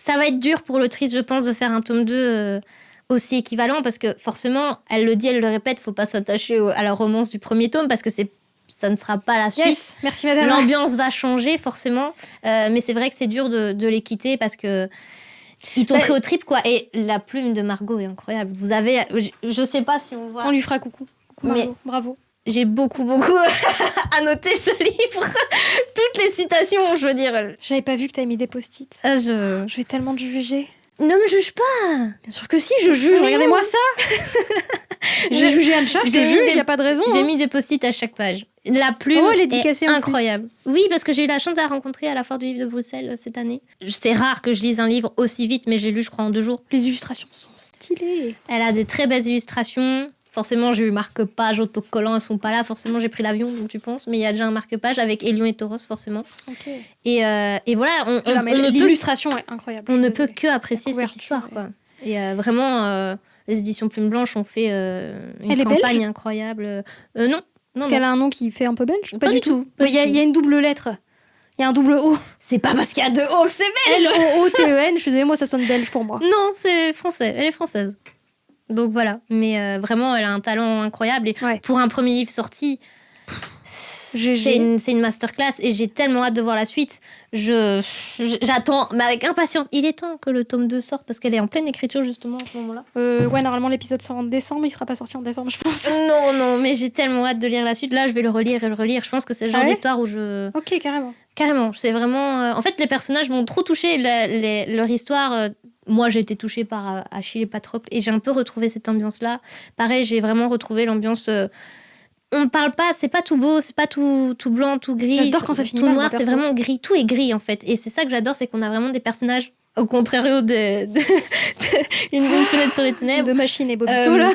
ça va être dur pour l'autrice, je pense, de faire un tome 2 aussi équivalent, parce que forcément, elle le dit, elle le répète, faut pas s'attacher à la romance du premier tome, parce que ça ne sera pas la suite. Yes, merci madame. L'ambiance va changer, forcément, mais c'est vrai que c'est dur de les quitter, parce que ils t'ont pris au trip, quoi. Et la plume de Margot est incroyable. Vous avez... Je sais pas si on voit... On lui fera coucou. Coucou Margot, bravo. J'ai beaucoup à noter ce livre. Toutes les citations, je veux dire. J'avais pas vu que t'avais mis des post-it. Je vais tellement te juger. Ne me juge pas. Bien sûr que si, je juge. Regardez-moi ça. J'ai jugé Anne Charles, je juge, il n'y a pas de raison. J'ai mis des post-it à chaque page. La plume est incroyable. Oui, parce que j'ai eu la chance de la rencontrer à la Foire du Livre de Bruxelles cette année. C'est rare que je lise un livre aussi vite, mais j'ai lu, je crois, en 2 jours. Les illustrations sont stylées. Elle a des très belles illustrations. Forcément, j'ai eu marque-page, autocollant, elles sont pas là. Forcément, j'ai pris l'avion, donc tu penses. Mais il y a déjà un marque-page avec Élion et Tauros, forcément. Okay. Et voilà, l'illustration est incroyable. On ne peut que apprécier cette histoire, quoi. Et vraiment, les éditions Plume Blanche ont fait une campagne incroyable. Non. Parce qu'elle a un nom qui fait un peu belge. Pas du tout. Il y a une double lettre. Il y a un double O. C'est pas parce qu'il y a 2 O que c'est belge. L-O-O-T-E-N. Je suis désolée, moi ça sonne belge pour moi. Non, c'est français. Elle est française. Donc voilà, mais vraiment, elle a un talent incroyable. Et pour un premier livre sorti, c'est une masterclass et j'ai tellement hâte de voir la suite. J'attends, mais avec impatience. Il est temps que le tome 2 sorte parce qu'elle est en pleine écriture justement à ce moment-là. Ouais, normalement l'épisode sort en décembre, il sera pas sorti en décembre, je pense. Non, mais j'ai tellement hâte de lire la suite. Là, je vais le relire et le relire. Je pense que c'est le genre d'histoire où je... Ok, carrément. Carrément, c'est vraiment... En fait, les personnages m'ont trop touchée. Leur histoire... Moi, j'ai été touchée par Achille et Patrocle et j'ai un peu retrouvé cette ambiance-là. Pareil, j'ai vraiment retrouvé l'ambiance... on ne parle pas, c'est pas tout beau, c'est pas tout blanc, tout gris. J'adore quand ça finit tout noir, c'est vraiment gris. Tout est gris, en fait. Et c'est ça que j'adore, c'est qu'on a vraiment des personnages, au contraire une bonne fenêtre sur les ténèbres. De Machine et Bobito, là.